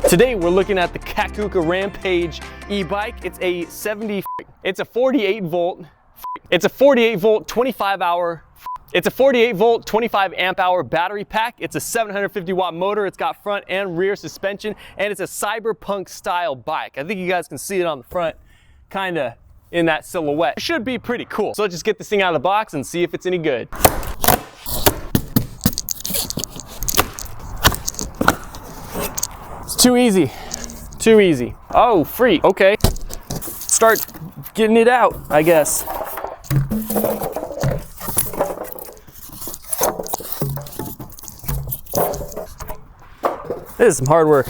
Today we're looking at the Kakuka Rampage e-bike. It's a 48 volt, 25 amp hour battery pack. It's a 750 watt motor. It's got front and rear suspension, and it's a cyberpunk style bike. I think you guys can see it on the front, kind of in that silhouette. It should be pretty cool. So let's just get this thing out of the box and see if it's any good. It's too easy, too easy. Oh, freak, okay. Start getting it out, I guess. This is some hard work.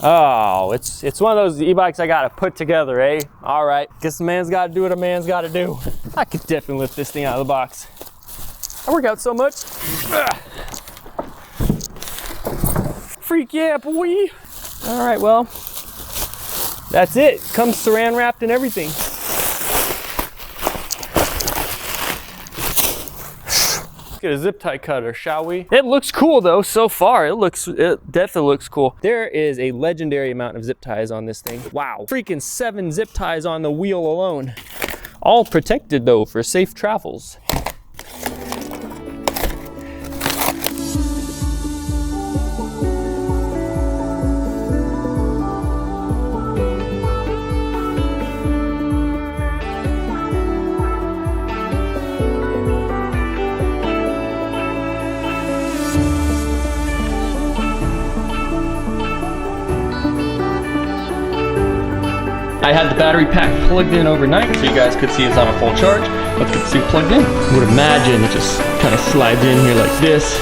Oh, it's one of those e-bikes I gotta put together, eh? All right, guess a man's gotta do what a man's gotta do. I could definitely lift this thing out of the box. I work out so much. Ugh. Freak yeah, boy. All right, well, that's it. Comes saran wrapped and everything. Get a zip tie cutter, shall we? It looks cool though, so far. It definitely looks cool. There is a legendary amount of zip ties on this thing. Wow, freaking 7 zip ties on the wheel alone. All protected though for safe travels. I had the battery pack plugged in overnight so you guys could see it's on a full charge. Let's get this thing plugged in. I would imagine it just kind of slides in here like this.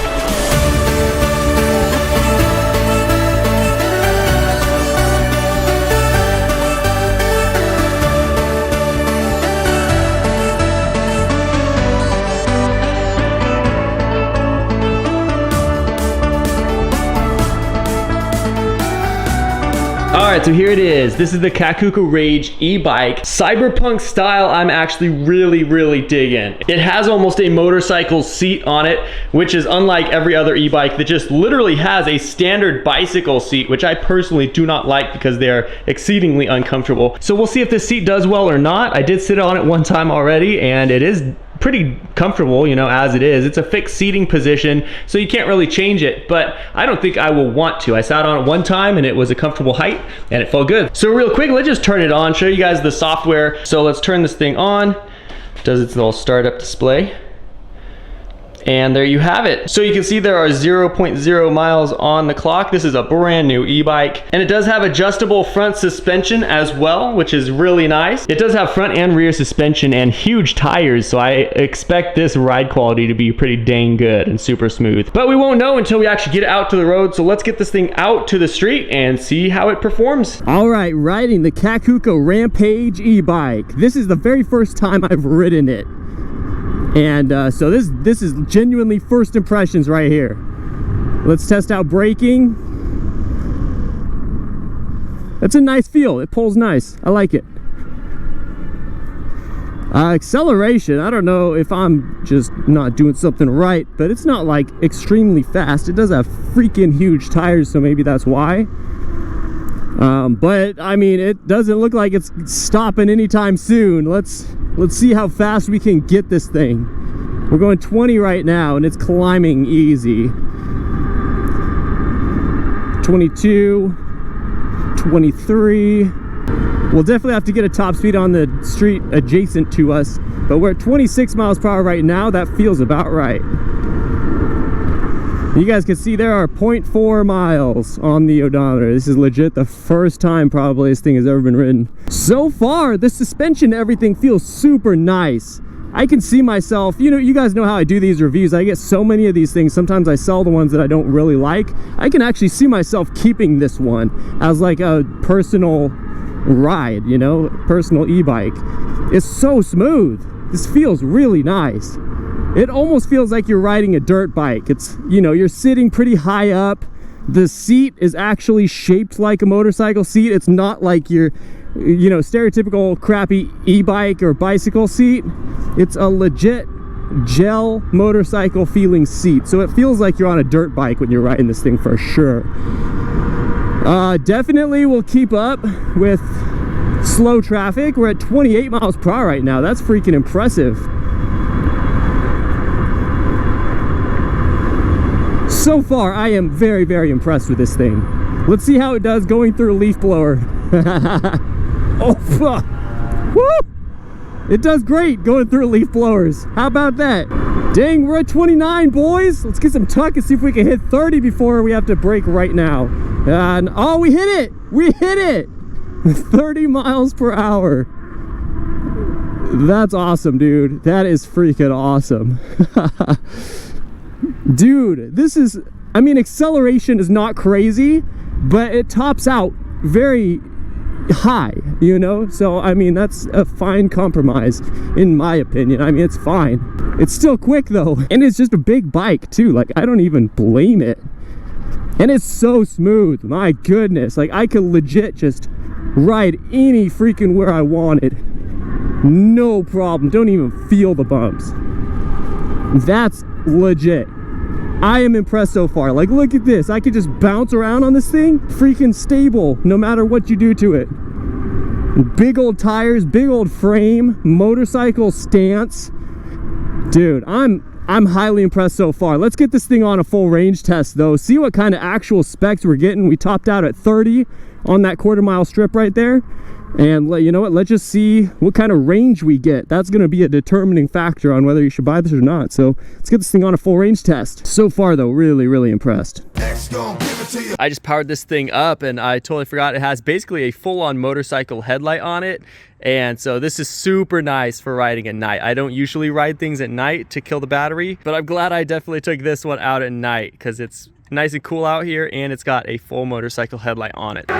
Alright, so here it is. This is the Kakuka Rage e-bike. Cyberpunk style, I'm actually really digging. It has almost a motorcycle seat on it, which is unlike every other e-bike that just literally has a standard bicycle seat, which I personally do not like because they're exceedingly uncomfortable. So we'll see if this seat does well or not. I did sit on it one time already, and it is pretty comfortable, you know, as it is. It's a fixed seating position, so you can't really change it, but I don't think I will want to. I sat on it one time and it was a comfortable height and it felt good. So real quick, let's just turn it on, show you guys the software. So let's turn this thing on. Does its little startup display. And there you have it. So you can see there are 0.0 miles on the clock. This is a brand new e-bike. And it does have adjustable front suspension as well, which is really nice. It does have front and rear suspension and huge tires, so I expect this ride quality to be pretty dang good and super smooth. But we won't know until we actually get it out to the road, so let's get this thing out to the street and see how it performs. All right, riding the Kakuka Rampage e-bike. This is the very first time I've ridden it. And so this is genuinely first impressions right here. Let's test out braking. That's a nice feel. It pulls nice. I like it. Acceleration, I don't know if I'm just not doing something right, but it's not like extremely fast. It does have freaking huge tires, so maybe that's why. But I mean, it doesn't look like it's stopping anytime soon. Let's see how fast we can get this thing. We're going 20 right now and it's climbing easy. 22, 23. We'll definitely have to get a top speed on the street adjacent to us, but we're at 26 miles per hour right now. That feels about right. You guys can see there are 0.4 miles on the odometer. This is legit the first time probably this thing has ever been ridden. So far, the suspension, everything feels super nice. I can see myself, you know, you guys know how I do these reviews. I get so many of these things. Sometimes I sell the ones that I don't really like. I can actually see myself keeping this one as like a personal ride, you know, personal e-bike. It's so smooth. This feels really nice. It almost feels like you're riding a dirt bike. It's, you know, you're sitting pretty high up. The seat is actually shaped like a motorcycle seat. It's not like your, you know, stereotypical crappy e-bike or bicycle seat. It's a legit gel motorcycle feeling seat. So it feels like you're on a dirt bike when you're riding this thing for sure. Definitely will keep up with slow traffic. We're at 28 miles per hour right now. That's freaking impressive. So far, I am very, very impressed with this thing. Let's see how it does going through a leaf blower. Oh, fuck. Woo! It does great going through leaf blowers. How about that? Dang, we're at 29, boys. Let's get some tuck and see if we can hit 30 before we have to brake right now. And oh, we hit it! We hit it! 30 miles per hour. That's awesome, dude. That is freaking awesome. Dude, this is, I mean, acceleration is not crazy, but it tops out very high, you know? So, I mean, that's a fine compromise, in my opinion. I mean, it's fine. It's still quick, though. And it's just a big bike, too. Like, I don't even blame it. And it's so smooth. My goodness. Like, I could legit just ride any freaking where I wanted. No problem. Don't even feel the bumps. That's legit. I am impressed so far. Like, look at this. I could just bounce around on this thing. Freaking stable, no matter what you do to it. Big old tires, big old frame, motorcycle stance. Dude, I'm highly impressed so far. Let's get this thing on a full range test, though. See what kind of actual specs we're getting. We topped out at 30 on that quarter-mile strip right there. And you know what, let's just see what kind of range we get. That's going to be a determining factor on whether you should buy this or not. So let's get this thing on a full range test. So far though, really, really impressed. I just powered this thing up and I totally forgot it has basically a full-on motorcycle headlight on it. And so this is super nice for riding at night. I don't usually ride things at night to kill the battery, but I'm glad I definitely took this one out at night because it's nice and cool out here and it's got a full motorcycle headlight on it.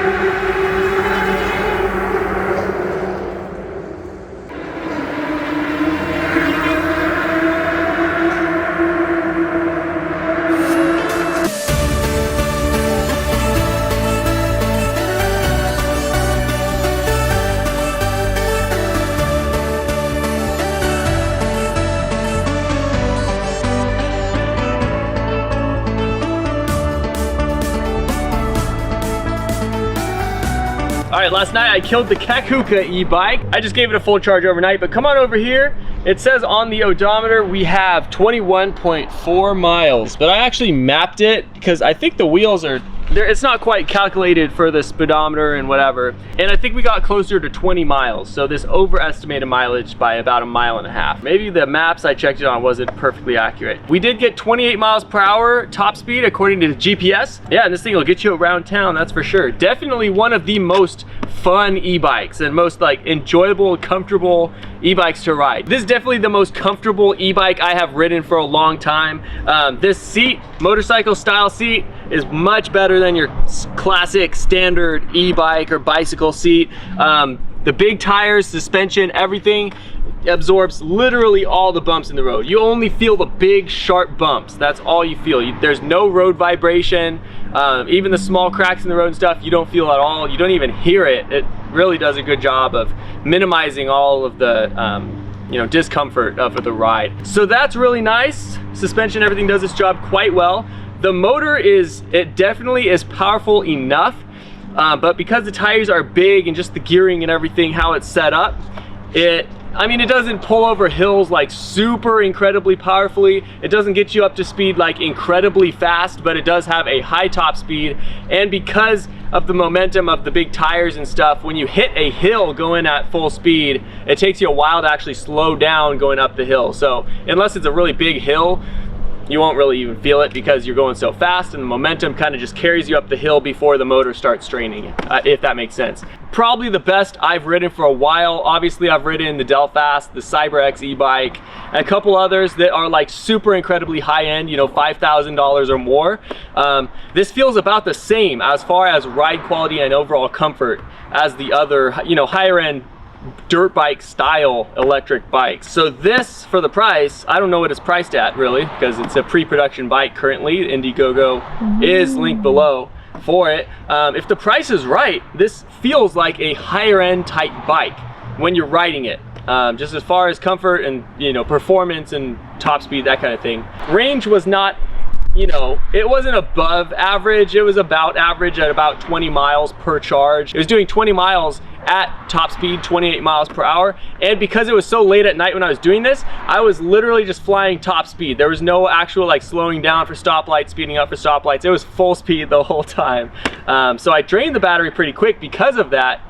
All right, last night I killed the Kakuka e-bike. I just gave it a full charge overnight, but come on over here. It says on the odometer we have 21.4 miles, but I actually mapped it because I think the wheels are there. It's not quite calculated for the speedometer and whatever. And I think we got closer to 20 miles. So this overestimated mileage by about 1.5 miles. Maybe the maps I checked it on wasn't perfectly accurate. We did get 28 miles per hour top speed according to the GPS. Yeah, and this thing will get you around town, that's for sure. Definitely one of the most fun e-bikes and most like enjoyable, comfortable e-bikes to ride. This is definitely the most comfortable e-bike I have ridden for a long time. This seat, motorcycle style seat, is much better than your classic standard e-bike or bicycle seat. The big tires, suspension, everything absorbs literally all the bumps in the road. You only feel the big sharp bumps. That's all you feel. There's no road vibration. Even the small cracks in the road and stuff, you don't feel at all. You don't even hear it. It really does a good job of minimizing all of the you know, discomfort of the ride. So that's really nice. Suspension, everything does its job quite well. The motor it definitely is powerful enough, but because the tires are big and just the gearing and everything, how it's set up, I mean, it doesn't pull over hills like super incredibly powerfully. It doesn't get you up to speed like incredibly fast, but it does have a high top speed. And because of the momentum of the big tires and stuff, when you hit a hill going at full speed, it takes you a while to actually slow down going up the hill. So unless it's a really big hill, you won't really even feel it because you're going so fast and the momentum kind of just carries you up the hill before the motor starts straining, if that makes sense. Probably the best I've ridden for a while. Obviously I've ridden the Delfast, the CyberX e-bike, and a couple others that are like super incredibly high-end, you know, $5,000 or more. This feels about the same as far as ride quality and overall comfort as the other, you know, higher-end dirt bike style electric bikes. So this, for the price, I don't know what it's priced at really, because it's a pre-production bike currently. IndieGogo is linked below for it. If the price is right, this feels like a higher end type bike when you're riding it. just as far as comfort and, you know, performance and top speed, that kind of thing. Range was not, you know, it wasn't above average. It was about average at about 20 miles per charge. It was doing 20 miles at top speed, 28 miles per hour. And because it was so late at night when I was doing this, I was literally just flying top speed. There was no actual like slowing down for stoplights, speeding up for stoplights. It was full speed the whole time. So I drained the battery pretty quick because of that.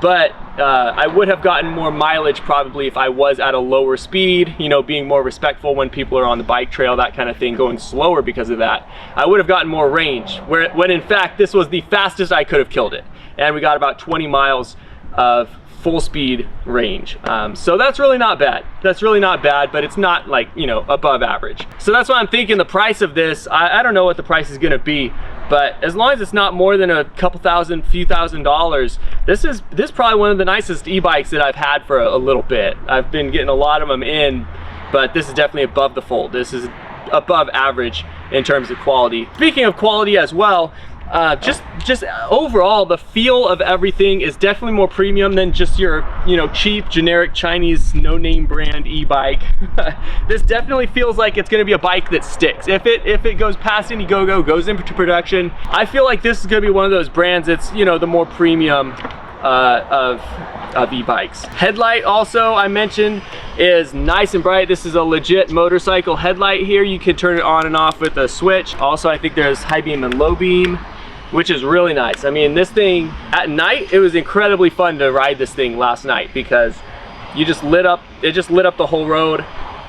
But I would have gotten more mileage probably if I was at a lower speed, you know, being more respectful when people are on the bike trail, that kind of thing, going slower because of that. I would have gotten more range, when in fact this was the fastest I could have killed it. And we got about 20 miles of full speed range. So that's really not bad. That's really not bad, but it's not like, you know, above average. So that's why I'm thinking the price of this, I don't know what the price is gonna be, but as long as it's not more than a couple thousand, few $1,000s, this is probably one of the nicest e-bikes that I've had for a little bit. I've been getting a lot of them in, but this is definitely above the fold. This is above average in terms of quality. Speaking of quality as well, just overall, the feel of everything is definitely more premium than just your, you know, cheap generic Chinese no-name brand e-bike. This definitely feels like it's going to be a bike that sticks. If it goes past IndieGogo, goes into production, I feel like this is going to be one of those brands that's, you know, the more premium of e-bikes. Headlight also, I mentioned, is nice and bright. This is a legit motorcycle headlight here. You can turn it on and off with a switch. Also, I think there's high beam and low beam, which is really nice. I mean, this thing at night, it was incredibly fun to ride this thing last night because it just lit up the whole road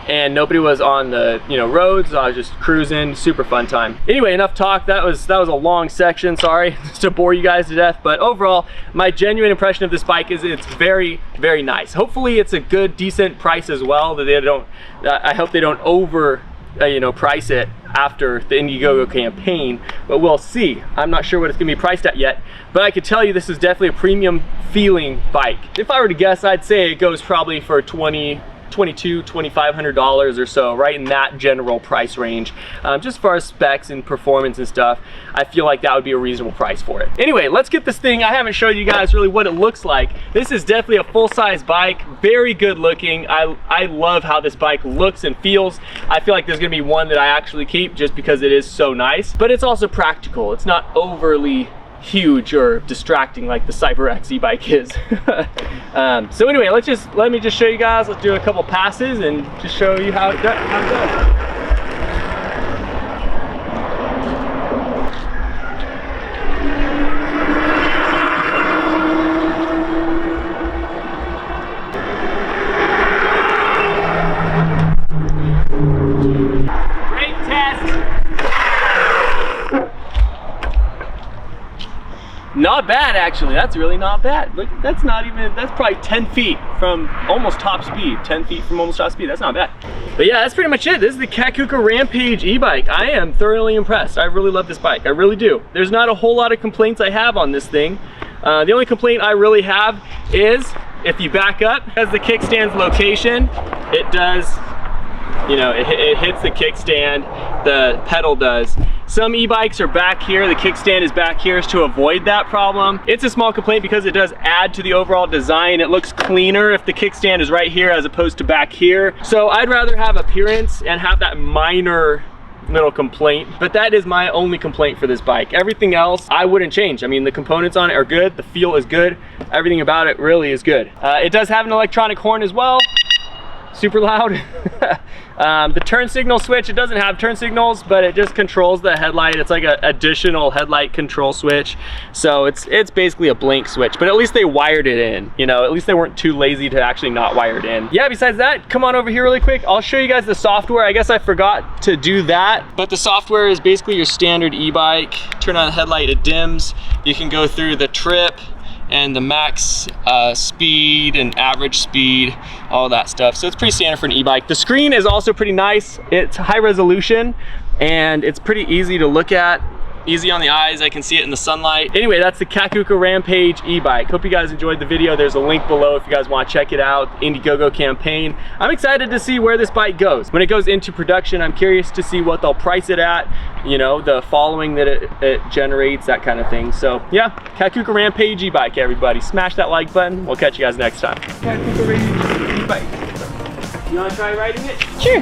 and nobody was on the, you know, roads. I was just cruising, super fun time. Anyway, enough talk. That was a long section, sorry to bore you guys to death, but overall, my genuine impression of this bike is it's very, very nice. Hopefully it's a good, decent price as well, that they don't, I hope they don't over, you know, price it after the IndieGogo campaign, but we'll see. I'm not sure what it's gonna be priced at yet, but I could tell you this is definitely a premium feeling bike. If I were to guess, I'd say it goes probably for $2,500 or so, right in that general price range. Just as far as specs and performance and stuff, I feel like that would be a reasonable price for it. Anyway, let's get this thing. I haven't showed you guys really what it looks like. This is definitely a full-size bike, very good looking. I love how this bike looks and feels. I feel like there's gonna be one that I actually keep just because it is so nice, but it's also practical. It's not overly huge or distracting like the CyberX e-bike is. So anyway, let me just show you guys. Let's do a couple passes and just show you how it goes. Not bad, actually. That's really not bad. Look, that's probably 10 feet from almost top speed. 10 feet from almost top speed. That's not bad. But yeah, that's pretty much it. This is the Kakuka Rampage e-bike. I am thoroughly impressed. I really love this bike. I really do. There's not a whole lot of complaints I have on this thing. The only complaint I really have is if you back up, because the kickstand's location, it does, you know, it hits the kickstand, the pedal does. Some e-bikes are back here, the kickstand is back here to avoid that problem. It's a small complaint because it does add to the overall design. It looks cleaner if the kickstand is right here as opposed to back here. So I'd rather have appearance and have that minor little complaint, but that is my only complaint for this bike. Everything else I wouldn't change. I mean, the components on it are good, the feel is good, everything about it really is good. It does have an electronic horn as well, super loud. The turn signal switch, it doesn't have turn signals, but it just controls the headlight. It's like an additional headlight control switch. So it's basically a blink switch, but at least they wired it in, you know, at least they weren't too lazy to actually not wire it in. Yeah, besides that, come on over here really quick. I'll show you guys the software. I guess I forgot to do that, but the software is basically your standard e-bike. Turn on the headlight, it dims. You can go through the trip and the max speed and average speed, all that stuff. So it's pretty standard for an e-bike. The screen is also pretty nice. It's high resolution and it's pretty easy to look at. easy on the eyes. I can see it in the sunlight. Anyway, that's the Kakuka Rampage e-bike. Hope you guys enjoyed the video. There's a link below if you guys want to check it out. IndieGogo campaign. I'm excited to see where this bike goes. When it goes into production, I'm curious to see what they'll price it at, you know, the following that it generates, that kind of thing. So yeah, Kakuka Rampage e-bike, everybody. Smash that like button. We'll catch you guys next time. Kakuka Rampage e-bike. You want to try riding it? Sure.